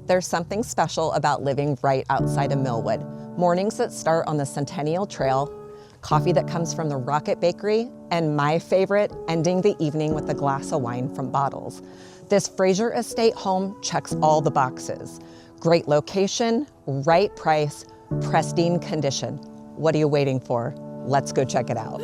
There's something special about living right outside of Millwood. Mornings that start on the Centennial Trail, coffee that comes from the Rocket Bakery, and my favorite, ending the evening with a glass of wine from Bottles. This Fraser Estate home checks all the boxes. Great location, right price, pristine condition. What are you waiting for? Let's go check it out.